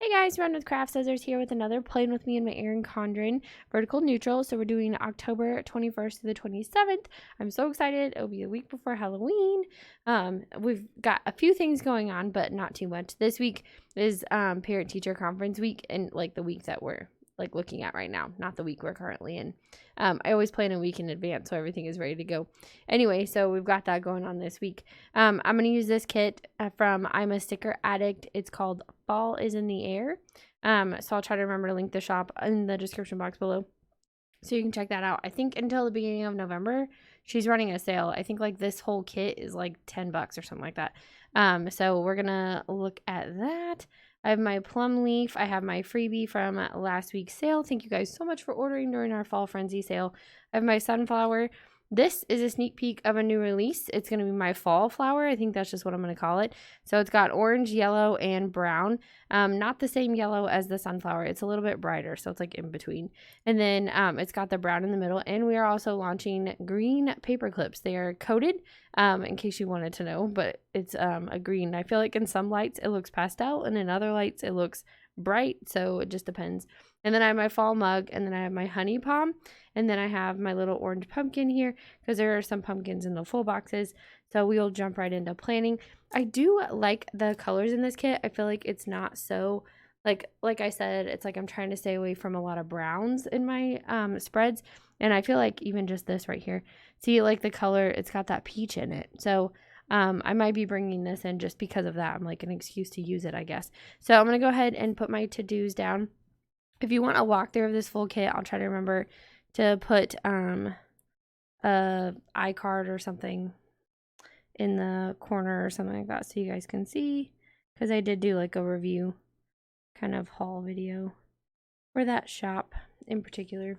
Hey guys, Run with Craft Scissors here with another Playing With Me and my Erin Condren vertical neutral. So we're doing October 21st to the 27th. I'm so excited. It'll be a week before Halloween. We've got a few things going on, but not too much. This week is parent-teacher conference week, and like the week that we're like looking at right now, not the week we're currently in. I always plan a week in advance so everything is ready to go. Anyway, so we've got that going on this week. I'm going to use this kit from I'm a Sticker Addict. It's called Fall is in the Air. So I'll try to remember to link the shop in the description box below so you can check that out. I think until the beginning of November she's running a sale. I think like this whole kit is like $10 or something like that. So we're gonna look at that. I have my plum leaf. I have my freebie from last week's sale. Thank you guys so much for ordering during our fall frenzy sale. I have my sunflower. This is a sneak peek of a new release. It's going to be my fall flower. I think that's just what I'm going to call it. So it's got orange, yellow, and brown. Not the same yellow as the sunflower. It's a little bit brighter, so it's like in between. And then it's got the brown in the middle. And we are also launching green paper clips. They are coated, in case you wanted to know, but it's a green. I feel like in some lights it looks pastel, and in other lights it looks bright, so it just depends. And then I have my fall mug, and then I have my honey palm, and then I have my little orange pumpkin here because there are some pumpkins in the full boxes. So we'll jump right into planning. I do like the colors in this kit. I feel like it's not so like I said, it's like I'm trying to stay away from a lot of browns in my spreads, and I feel like even just this right here, see, like the color, it's got that peach in it. So I might be bringing this in just because of that. I'm like an excuse to use it, I guess. So I'm going to go ahead and put my to-dos down. If you want a walkthrough of this full kit, I'll try to remember to put a iCard or something in the corner or something like that so you guys can see, because I did do like a review kind of haul video for that shop in particular.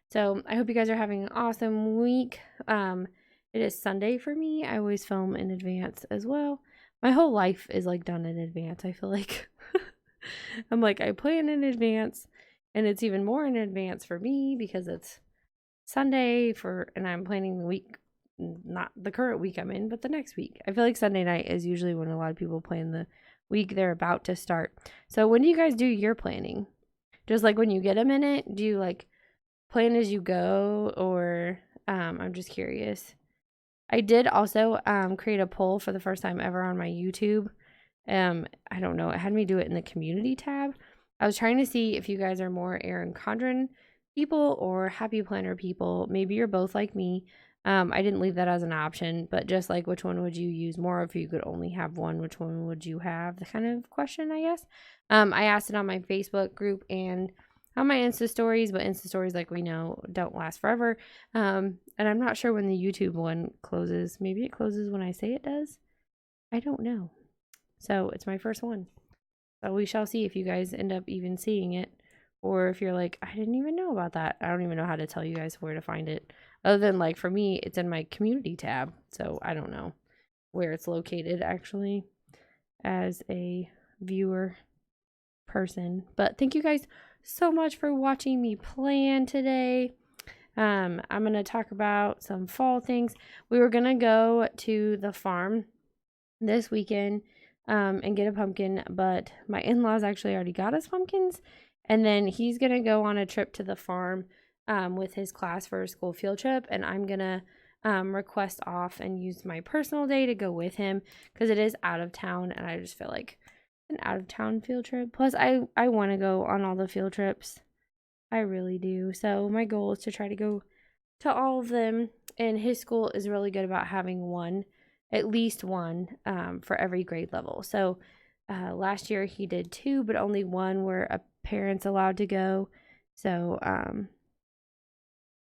So I hope you guys are having an awesome week. It is Sunday for me. I always film in advance as well. My whole life is like done in advance, I feel like. I'm like, I plan in advance, and it's even more in advance for me because it's Sunday and I'm planning the week, not the current week I'm in, but the next week. I feel like Sunday night is usually when a lot of people plan the week they're about to start. So when do you guys do your planning? Just like when you get a minute, do you like plan as you go, or I'm just curious. I did also create a poll for the first time ever on my YouTube. I don't know, it had me do it in the community tab. I was trying to see if you guys are more Erin Condren people or happy planner people. Maybe you're both like me. I didn't leave that as an option, but just like which one would you use more if you could only have one, which one would you have, the kind of question, I guess. I asked it on my Facebook group and on my Insta stories, but Insta stories, like we know, don't last forever. And I'm not sure when the YouTube one closes. Maybe it closes when I say it does. I don't know. So it's my first one. So we shall see if you guys end up even seeing it, or if you're like, I didn't even know about that. I don't even know how to tell you guys where to find it. Other than like for me, it's in my community tab. So I don't know where it's located actually as a viewer person. But thank you guys so much for watching me plan today. I'm going to talk about some fall things. We were going to go to the farm this weekend and get a pumpkin, but my in-laws actually already got us pumpkins, and then he's going to go on a trip to the farm with his class for a school field trip, and I'm going to request off and use my personal day to go with him because it is out of town, and I just feel like an out-of-town field trip. Plus, I want to go on all the field trips. I really do. So my goal is to try to go to all of them, and his school is really good about having one, at least one, for every grade level. So last year he did 2, but only 1 were a parents allowed to go. So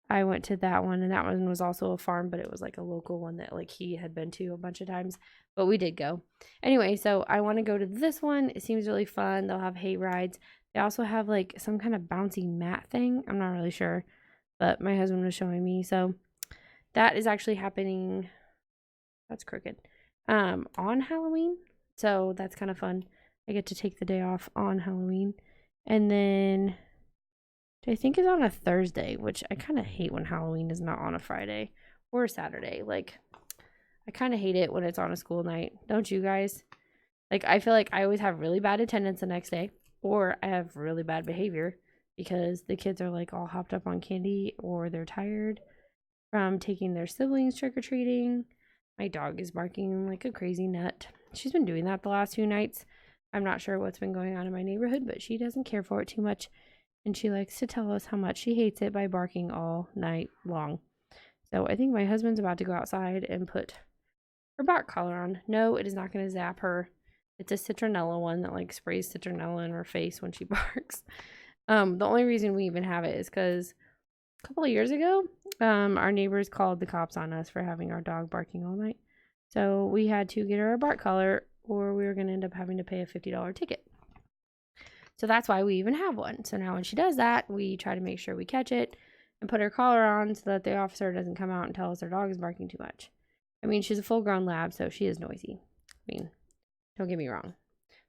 I went to that one, and that one was also a farm, but it was like a local one that like he had been to a bunch of times, but we did go. Anyway, so I want to go to this one. It seems really fun. They'll have hay rides. They also have like some kind of bouncy mat thing. I'm not really sure, but my husband was showing me. So that is actually happening. That's crooked. On Halloween. So that's kind of fun. I get to take the day off on Halloween. And then I think it's on a Thursday, which I kind of hate when Halloween is not on a Friday or a Saturday. Like, I kind of hate it when it's on a school night. Don't you guys? Like, I feel like I always have really bad attendance the next day. or I have really bad behavior because the kids are like all hopped up on candy, or they're tired from taking their siblings trick-or-treating. My dog is barking like a crazy nut. She's been doing that the last few nights. I'm not sure what's been going on in my neighborhood, but she doesn't care for it too much. And she likes to tell us how much she hates it by barking all night long. So I think my husband's about to go outside and put her bark collar on. No, it is not going to zap her. It's a citronella one that like sprays citronella in her face when she barks. The only reason we even have it is because a couple of years ago, our neighbors called the cops on us for having our dog barking all night. So we had to get her a bark collar, or we were going to end up having to pay a $50 ticket. So that's why we even have one. So now when she does that, we try to make sure we catch it and put her collar on so that the officer doesn't come out and tell us her dog is barking too much. I mean, she's a full-grown lab, so she is noisy. I mean, don't get me wrong.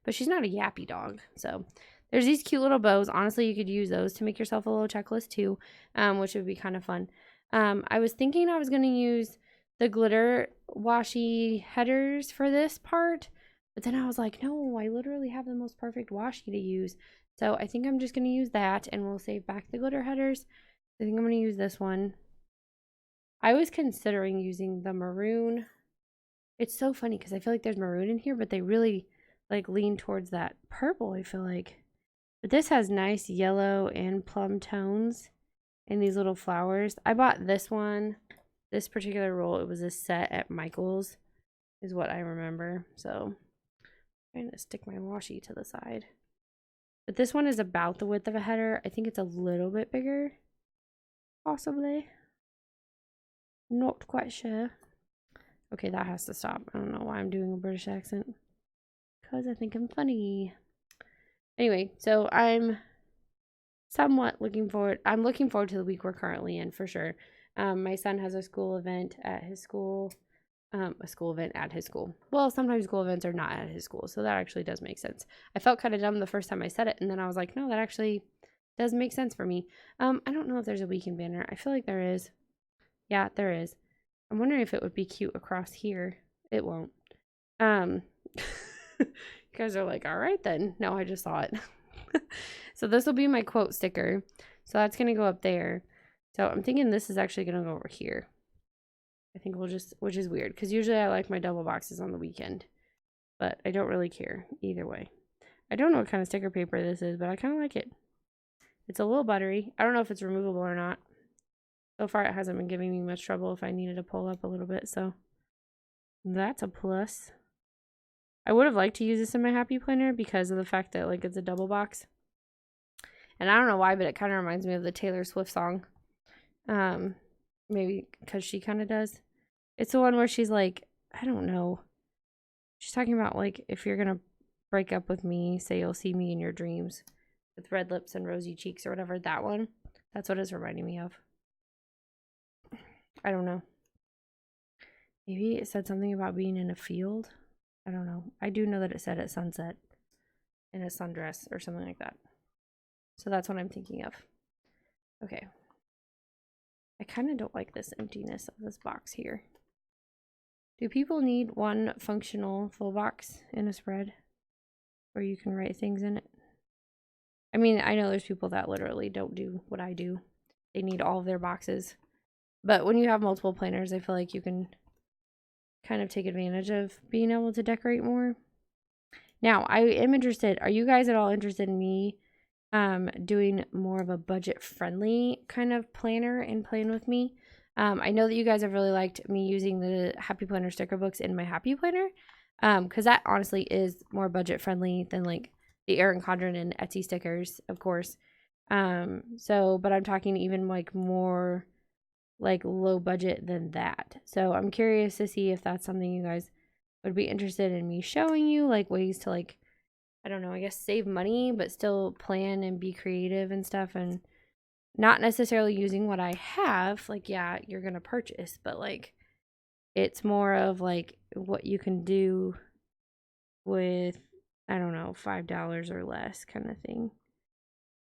But she's not a yappy dog. So there's these cute little bows. Honestly, you could use those to make yourself a little checklist too, which would be kind of fun. I was thinking I was going to use the glitter washi headers for this part. But then I was like, no, I literally have the most perfect washi to use. So I think I'm just going to use that, and we'll save back the glitter headers. I think I'm going to use this one. I was considering using the maroon. It's so funny because I feel like there's maroon in here, but they really like lean towards that purple, I feel like. But this has nice yellow and plum tones and these little flowers. I bought this one, this particular roll. It was a set at Michael's is what I remember. So I'm trying to stick my washi to the side. But this one is about the width of a header. I think it's a little bit bigger, possibly. Not quite sure. Okay, that has to stop. I don't know why I'm doing a British accent. Because I think I'm funny. Anyway, so I'm somewhat looking forward. I'm looking forward to the week we're currently in, for sure. My son has a school event at his school. A school event at his school. Well, sometimes school events are not at his school, so that actually does make sense. I felt kind of dumb the first time I said it, and then I was like, no, that actually does make sense for me. I don't know if there's a weekend banner. I feel like there is. Yeah, there is. I'm wondering if it would be cute across here. It won't. You guys are like, all right then. No, I just saw it. So this will be my quote sticker. So that's going to go up there. So I'm thinking this is actually going to go over here. I think we'll just, which is weird because usually I like my double boxes on the weekend, but I don't really care either way. I don't know what kind of sticker paper this is, but I kind of like it. It's a little buttery. I don't know if it's removable or not. So far, it hasn't been giving me much trouble if I needed to pull up a little bit, so that's a plus. I would have liked to use this in my happy planner because of the fact that like it's a double box. And I don't know why, but it kind of reminds me of the Taylor Swift song. Maybe because she kind of does. It's the one where she's like, I don't know. She's talking about like, if you're going to break up with me, say you'll see me in your dreams with red lips and rosy cheeks or whatever. That one. That's what it's reminding me of. I don't know. Maybe it said something about being in a field. I don't know. I do know that it said at sunset in a sundress or something like that. So that's what I'm thinking of. Okay. I kind of don't like this emptiness of this box here. Do people need one functional full box in a spread where you can write things in it? I mean, I know there's people that literally don't do what I do. They need all of their boxes. But when you have multiple planners, I feel like you can kind of take advantage of being able to decorate more. Now, I am interested. Are you guys at all interested in me doing more of a budget-friendly kind of planner and plan with me? I know that you guys have really liked me using the Happy Planner sticker books in my Happy Planner because that honestly is more budget-friendly than like the Erin Condren and Etsy stickers, of course. But I'm talking even like more like low budget than that. So I'm curious to see if that's something you guys would be interested in me showing you, like ways to like, I don't know, I guess save money, but still plan and be creative and stuff, and not necessarily using what I have. Like, yeah, you're going to purchase, but like, it's more of like what you can do with, I don't know, $5 or less kind of thing.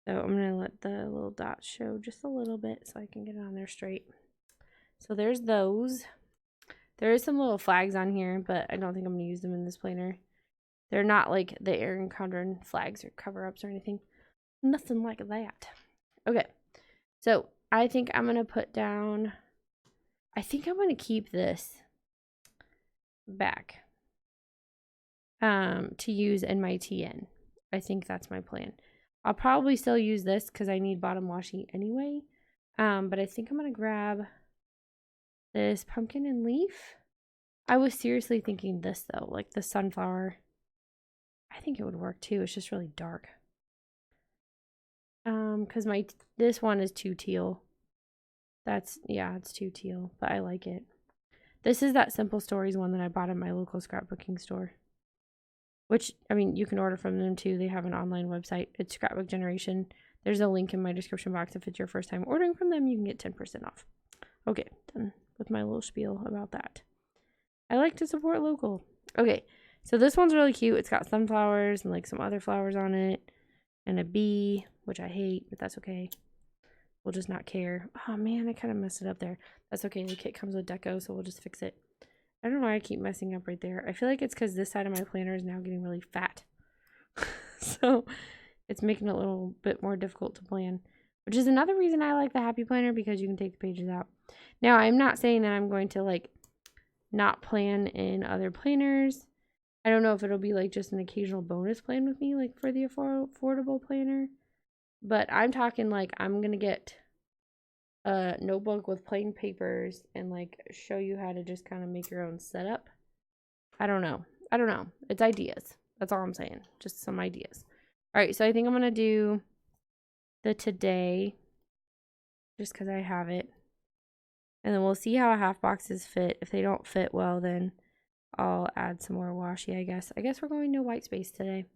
So I'm going to let the little dots show just a little bit so I can get it on there straight. So there's those. There is some little flags on here, but I don't think I'm going to use them in this planner. They're not like the Erin Condren flags or cover-ups or anything. Nothing like that. Okay, so I think I'm going to put down, I think I'm going to keep this back to use in my TN. I think that's my plan. I'll probably still use this because I need bottom washi anyway. But I think I'm going to grab this pumpkin and leaf. I was seriously thinking this though, like the sunflower. I think it would work too. It's just really dark. Because this one is too teal. Yeah, it's too teal, but I like it. This is that Simple Stories one that I bought at my local scrapbooking store. Which, I mean, you can order from them too. They have an online website. It's Scrapbook Generation. There's a link in my description box. If it's your first time ordering from them, you can get 10% off. Okay, done with my little spiel about that. I like to support local. Okay, so this one's really cute. It's got sunflowers and like some other flowers on it. And a bee, which I hate, but that's okay. We'll just not care. Oh man, I kind of messed it up there. That's okay. The kit comes with deco, so we'll just fix it. I don't know why I keep messing up right there. I feel like it's because this side of my planner is now getting really fat. So it's making it a little bit more difficult to plan. Which is another reason I like the Happy Planner, because you can take the pages out. Now, I'm not saying that I'm going to like not plan in other planners. I don't know if it'll be like just an occasional bonus plan with me, like for the affordable planner. But I'm talking like I'm going to get a notebook with plain papers and like show you how to just kind of make your own setup. I don't know. It's ideas. That's all I'm saying. Just some ideas. All right, so I think I'm going to do the today just because I have it. And then we'll see how half boxes fit. If they don't fit well, then I'll add some more washi, I guess. I guess we're going no white space today.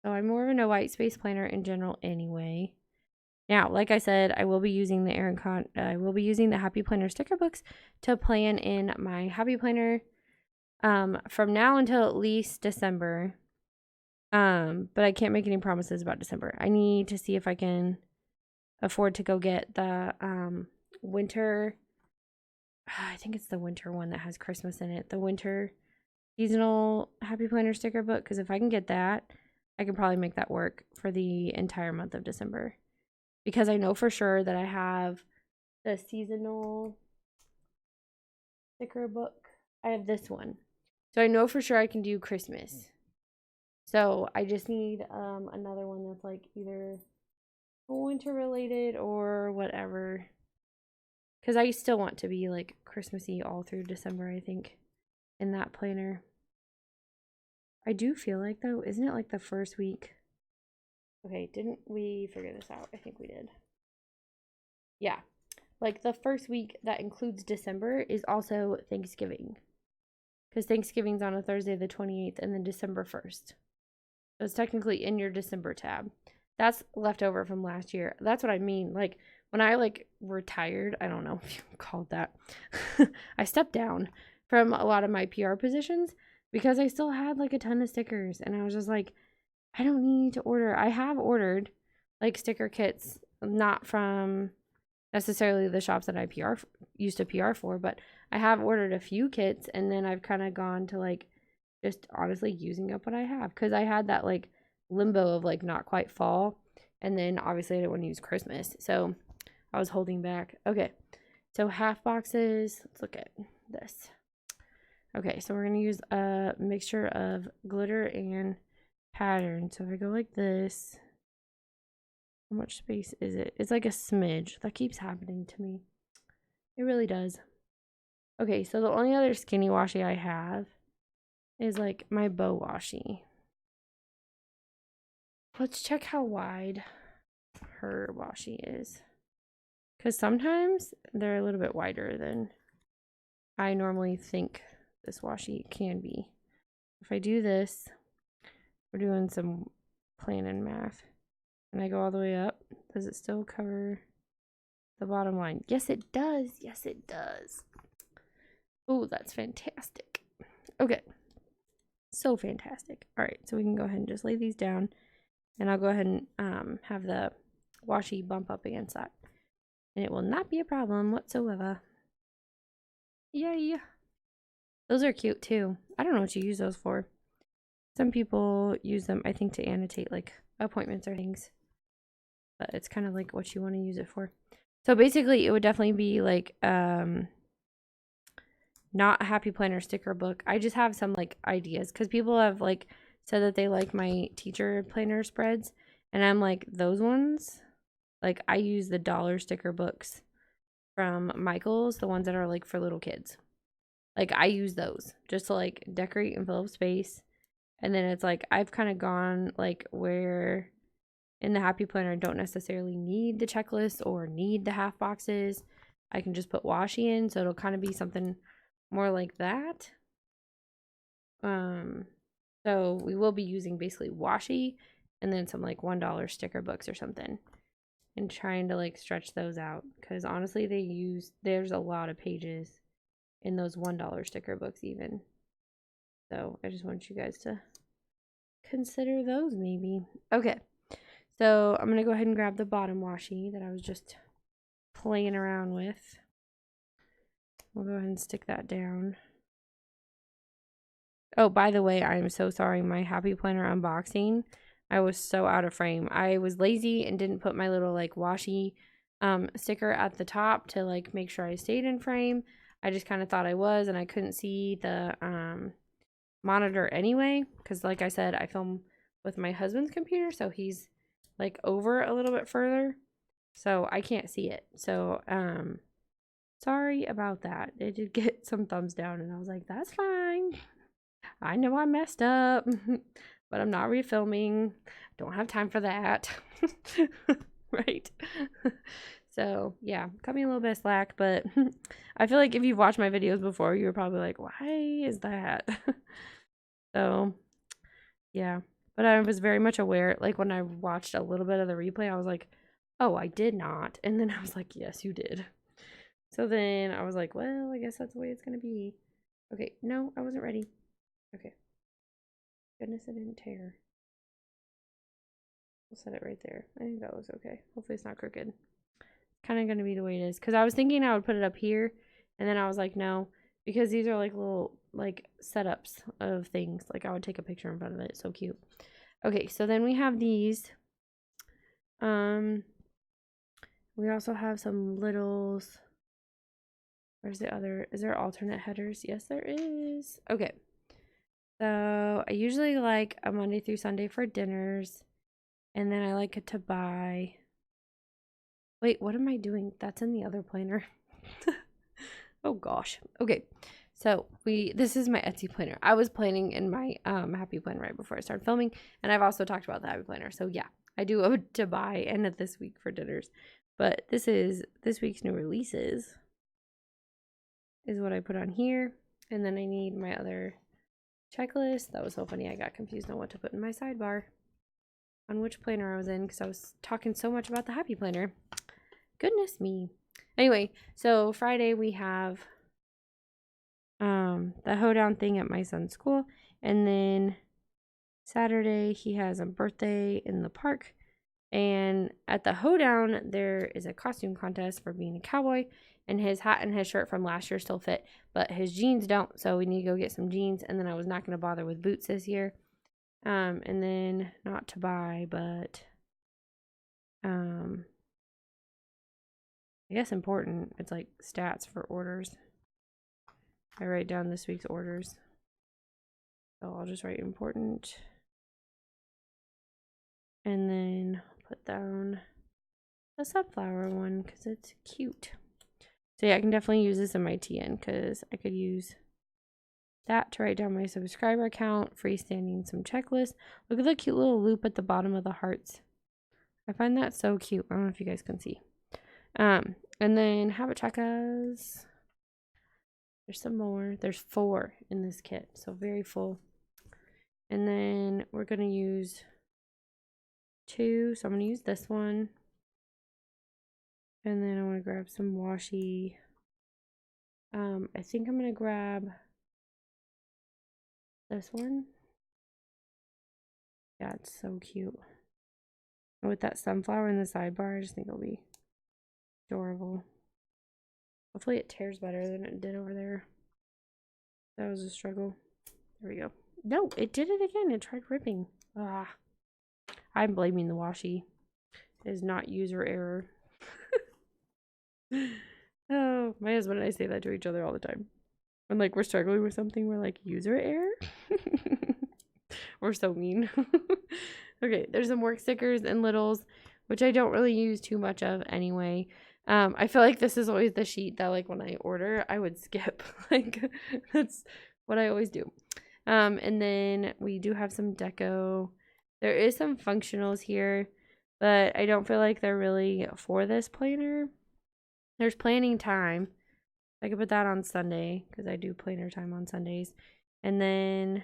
So I'm more of a no white space planner in general anyway. Now, like I said, I will be using the Happy Planner sticker books to plan in my Happy Planner from now until at least December. But I can't make any promises about December. I need to see if I can afford to go get the winter. I think it's the winter one that has Christmas in it. The winter seasonal Happy Planner sticker book. Because if I can get that, I can probably make that work for the entire month of December. Because I know for sure that I have the seasonal sticker book. I have this one. So I know for sure I can do Christmas. So I just need another one that's like either winter related or whatever. Because I still want to be like Christmassy all through December, I think, in that planner. I do feel like though, isn't it like the first week? Okay, didn't we figure this out? I think we did. Yeah, like the first week that includes December is also Thanksgiving. Because Thanksgiving's on a Thursday the 28th and then December 1st. So it's technically in your December tab. That's left over from last year. That's what I mean. Like when I like retired, I don't know if you called that. I stepped down from a lot of my PR positions because I still had like a ton of stickers. And I was just like, I don't need to order. I have ordered like sticker kits, not from necessarily the shops that I used to PR for, but I have ordered a few kits, and then I've kind of gone to like just honestly using up what I have, because I had that like limbo of like not quite fall, and then obviously I didn't want to use Christmas, so I was holding back. Okay, so half boxes. Let's look at this. Okay, so we're gonna use a mixture of glitter and pattern. So if I go like this, how much space is it? It's like a smidge. That keeps happening to me. It really does. Okay, so the only other skinny washi I have is like my bow washi. Let's check how wide her washi is, because sometimes they're a little bit wider than I normally think this washi can be. If I do this, we're doing some planning math, and I go all the way up, does it still cover the bottom line? Yes, it does. Yes, it does. Oh, that's fantastic. Okay. So fantastic. All right, so we can go ahead and just lay these down, and I'll go ahead and have the washi bump up against that, and it will not be a problem whatsoever. Yay. Those are cute too. I don't know what you use those for. Some people use them, I think, to annotate like appointments or things. But it's kind of like what you want to use it for. So basically, it would definitely be like not a Happy Planner sticker book. I just have some like ideas because people have like said that they like my teacher planner spreads, and I'm like, those ones, like I use the dollar sticker books from Michael's, the ones that are like for little kids. Like I use those just to like decorate and fill up space. And then it's like I've kind of gone like where in the Happy Planner I don't necessarily need the checklist or need the half boxes. I can just put washi in, so it'll kind of be something more like that. So we will be using basically washi and then some like $1 sticker books or something, and trying to like stretch those out because honestly there's a lot of pages in those $1 sticker books even. So I just want you guys to consider those maybe. Okay, so I'm gonna go ahead and grab the bottom washi that I was just playing around with. We'll go ahead and stick that down. Oh, by the way, I'm so sorry. My Happy Planner unboxing, I was so out of frame. I was lazy and didn't put my little like washi sticker at the top to like make sure I stayed in frame. I just kind of thought I was, and I couldn't see the monitor anyway because like I said, I film with my husband's computer, so he's like over a little bit further, so I can't see it. So sorry about that. It did get some thumbs down, and I was like, that's fine. I know I messed up, but I'm not refilming. Don't have time for that. Right? So, yeah, cut me a little bit of slack, but I feel like if you've watched my videos before, you were probably like, why is that? So, yeah. But I was very much aware, like when I watched a little bit of the replay, I was like, oh, I did not. And then I was like, yes, you did. So then I was like, well, I guess that's the way it's going to be. Okay, no, I wasn't ready. Okay. Goodness, it didn't tear. We'll set it right there. I think that looks okay. Hopefully it's not crooked. Kind of going to be the way it is. Because I was thinking I would put it up here. And then I was like, no. Because these are like little like setups of things. Like I would take a picture in front of it. It's so cute. Okay, so then we have these. We also have some littles. Where's the other? Is there alternate headers? Yes, there is. Okay. So I usually like a Monday through Sunday for dinners. And then I like to buy. Wait, what am I doing? That's in the other planner. Oh gosh. Okay. So this is my Etsy planner. I was planning in my Happy Planner right before I started filming, and I've also talked about the Happy Planner. So yeah, I do owe to buy and at this week for dinners. But this is this week's new releases is what I put on here. And then I need my other checklist. That was so funny. I got confused on what to put in my sidebar on which planner I was in because I was talking so much about the Happy Planner. Goodness me. Anyway, so Friday we have the hoedown thing at my son's school, and then Saturday he has a birthday in the park, and at the hoedown there is a costume contest for being a cowboy, and his hat and his shirt from last year still fit, but his jeans don't, so we need to go get some jeans. And then I was not going to bother with boots this year, and then not to buy, but I guess important, it's like stats for orders. I write down this week's orders. So I'll just write important. And then put down the sunflower one because it's cute. So yeah, I can definitely use this in my TN because I could use that to write down my subscriber count, freestanding some checklists. Look at the cute little loop at the bottom of the hearts. I find that so cute. I don't know if you guys can see. And then habit checkers. There's some more. There's 4 in this kit, so very full. And then we're going to use 2, so I'm going to use this one. And then I want to grab some washi. I think I'm going to grab this one. Yeah, it's so cute. And with that sunflower in the sidebar, I just think it'll be adorable. Hopefully it tears better than it did over there. That was a struggle. There we go. No, it did it again. It tried ripping. Ah. I'm blaming the washi. It is not user error. Oh, my husband and I say that to each other all the time. When like we're struggling with something, we're like, user error? We're so mean. Okay, there's some work stickers and littles, which I don't really use too much of anyway. I feel like this is always the sheet that like when I order, I would skip. Like that's what I always do. And then we do have some deco. There is some functionals here, but I don't feel like they're really for this planner. There's planning time. I could put that on Sunday because I do planner time on Sundays. And then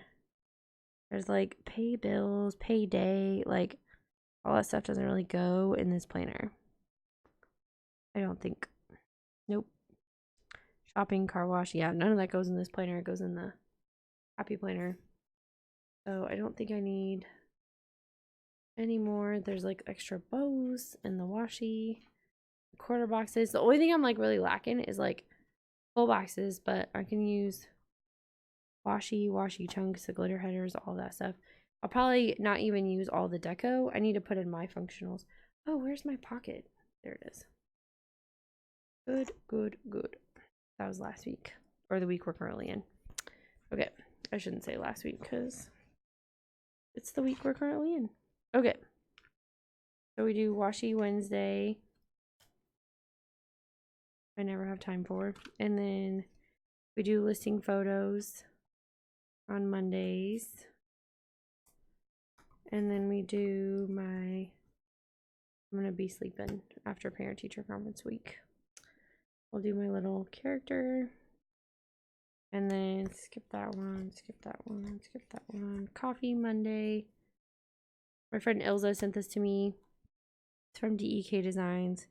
there's like pay bills, payday, like all that stuff doesn't really go in this planner. I don't think. Nope. Shopping, car wash. Yeah, none of that goes in this planner. It goes in the happy planner. So I don't think I need any more. There's like extra bows and the washi, quarter boxes. The only thing I'm like really lacking is like full boxes, but I can use washi chunks, the glitter headers, all that stuff. I'll probably not even use all the deco. I need to put in my functionals. Oh, where's my pocket? There it is. Good, good, good. That was last week, or the week we're currently in. Okay, I shouldn't say last week because it's the week we're currently in. Okay, so we do washi Wednesday. I never have time for. And then we do listing photos on Mondays. And then we do I'm going to be sleeping after parent teacher conference week. We'll do my little character. And then skip that one, skip that one, skip that one. Coffee Monday. My friend Ilza sent this to me. It's from DEK Designs.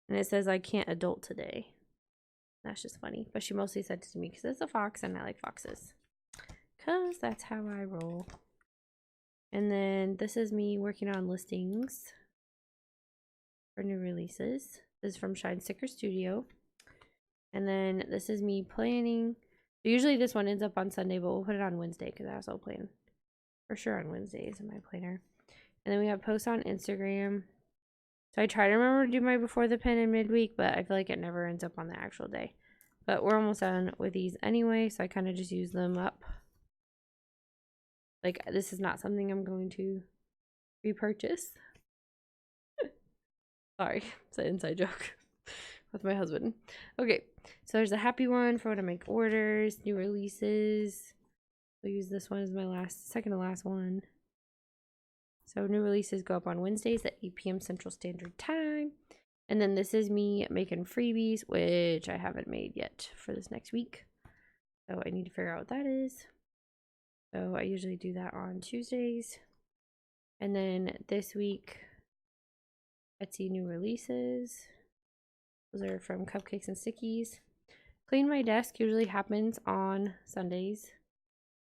And it says, I can't adult today. That's just funny. But she mostly sent it to me because it's a fox and I like foxes. Because that's how I roll. And then this is me working on listings for new releases. This is from Shine Sticker Studio. And then this is me planning. Usually this one ends up on Sunday, but we'll put it on Wednesday because I also plan for sure on Wednesdays in my planner. And then we have posts on Instagram. So I try to remember to do my before the pen and midweek, but I feel like it never ends up on the actual day. But we're almost done with these anyway, so I kind of just use them up. Like, this is not something I'm going to repurchase. Sorry, it's an inside joke with my husband. Okay, so there's a happy one for when I make orders, new releases. We'll use this one as my second to last one. So new releases go up on Wednesdays at 8 p.m. Central Standard Time. And then this is me making freebies, which I haven't made yet for this next week. So I need to figure out what that is. So I usually do that on Tuesdays. And then this week, Etsy new releases. Those are from Cupcakes and Stickies. Clean my desk usually happens on Sundays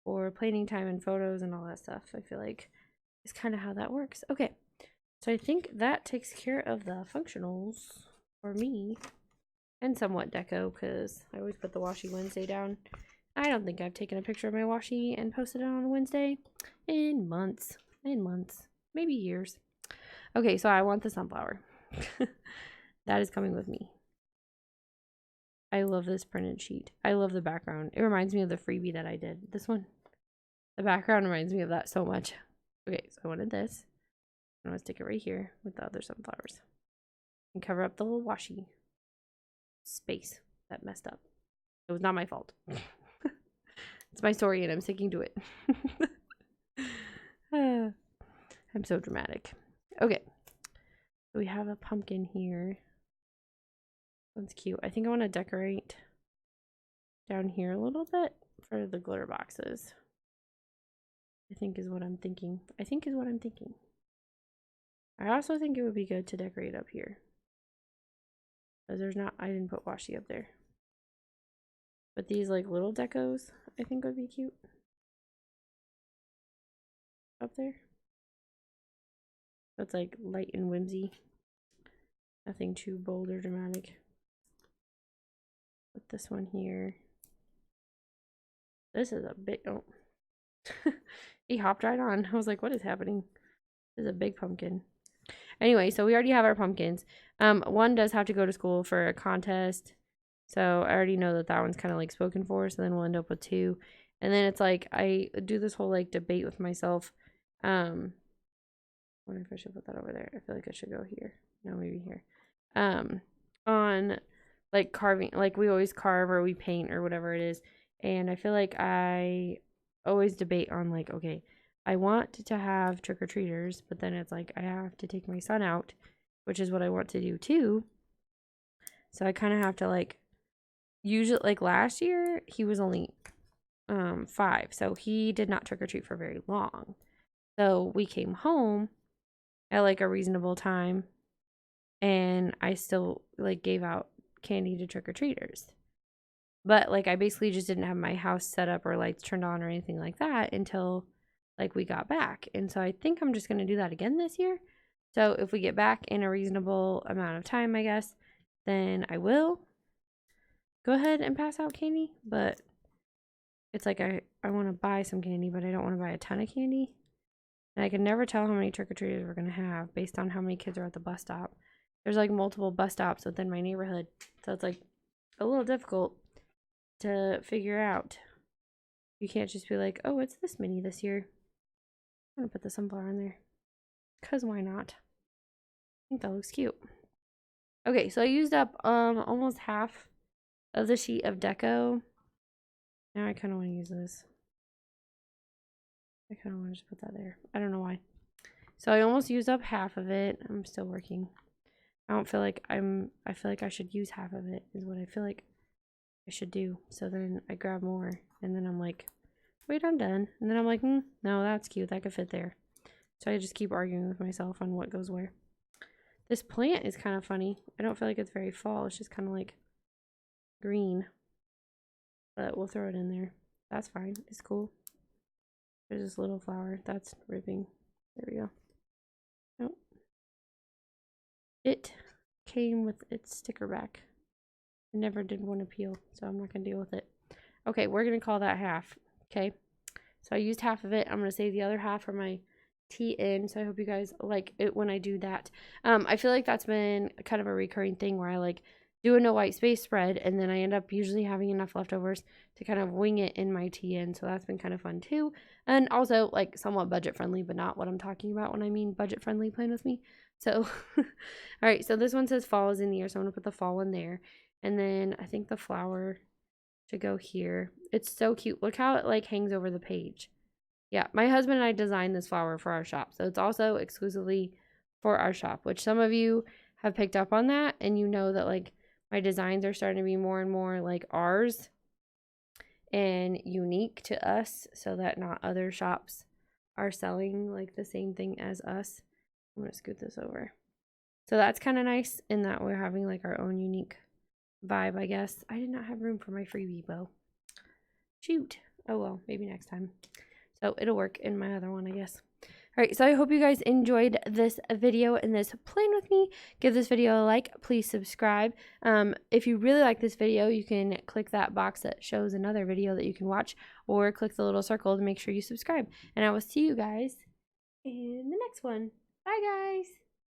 for planning time and photos and all that stuff. I feel like is kind of how that works. Okay, so I think that takes care of the functionals for me and somewhat deco because I always put the washi Wednesday down. I don't think I've taken a picture of my washi and posted it on a Wednesday in months, maybe years. Okay, so I want the sunflower. That is coming with me. I love this printed sheet. I love the background. It reminds me of the freebie that I did. This one. The background reminds me of that so much. Okay, so I wanted this. I'm going to stick it right here with the other sunflowers. And cover up the little washi space that messed up. It was not my fault. It's my story and I'm sticking to it. I'm so dramatic. Okay. So we have a pumpkin here. That's cute. I think I want to decorate down here a little bit for the glitter boxes. I think is what I'm thinking. I also think it would be good to decorate up here. Because I didn't put washi up there. But these like little decos, I think would be cute. Up there. That's like light and whimsy. Nothing too bold or dramatic. Put this one here. This is a big, oh. He hopped right on. I was like, what is happening? This is a big pumpkin. Anyway, so we already have our pumpkins. One does have to go to school for a contest. So I already know that that one's kind of like spoken for. So then we'll end up with 2. And then it's like I do this whole like debate with myself. I wonder if I should put that over there. I feel like it should go here. No, maybe here. On like carving, like we always carve or we paint or whatever it is. And I feel like I always debate on like, okay, I want to have trick-or-treaters, but then it's like I have to take my son out, which is what I want to do too. So I kind of have to like usually, like last year he was only 5, so he did not trick-or-treat for very long. So we came home at like a reasonable time, and I still like gave out candy to trick-or-treaters. But like I basically just didn't have my house set up or lights turned on or anything like that until like we got back. And so I think I'm just going to do that again this year. So if we get back in a reasonable amount of time, I guess, then I will go ahead and pass out candy. But it's like I want to buy some candy, but I don't want to buy a ton of candy. And I can never tell how many trick-or-treaters we're going to have based on how many kids are at the bus stop. There's like multiple bus stops within my neighborhood. So it's like a little difficult to figure out. You can't just be like, oh, it's this many this year. I'm going to put the sunflower in there. Because why not? I think that looks cute. Okay, so I used up almost half of the sheet of deco. Now I kind of want to use this. I kind of want to just put that there. I don't know why. So I almost used up half of it. I'm still working. I don't feel like I feel like I should use half of it is what I feel like I should do. So then I grab more and then I'm like, wait, I'm done. And then I'm like, no, that's cute. That could fit there. So I just keep arguing with myself on what goes where. This plant is kind of funny. I don't feel like it's very fall. It's just kind of like green. But we'll throw it in there. That's fine. It's cool. There's this little flower. That's ripping. There we go. Nope. It came with its sticker back. I never did want to peel, so I'm not going to deal with it. Okay, we're going to call that half. Okay. So I used half of it. I'm going to save the other half for my tea in. So I hope you guys like it when I do that. I feel like that's been kind of a recurring thing where I like do a no white space spread and then I end up usually having enough leftovers to kind of wing it in my tea in. So that's been kind of fun too. And also like somewhat budget friendly, but not what I'm talking about when I mean budget friendly. Plan with me. So, all right. So this one says fall is in the air. So I'm going to put the fall one there. And then I think the flower should go here. It's so cute. Look how it like hangs over the page. Yeah, my husband and I designed this flower for our shop. So it's also exclusively for our shop, which some of you have picked up on that. And you know that like my designs are starting to be more and more like ours and unique to us so that not other shops are selling like the same thing as us. I'm going to scoot this over. So that's kind of nice in that we're having like our own unique vibe, I guess. I did not have room for my freebie bow. Shoot. Oh well, maybe next time. So it'll work in my other one, I guess. All right, so I hope you guys enjoyed this video and this plan with me. Give this video a like. Please subscribe. If you really like this video, you can click that box that shows another video that you can watch, or click the little circle to make sure you subscribe. And I will see you guys in the next one. Bye, guys.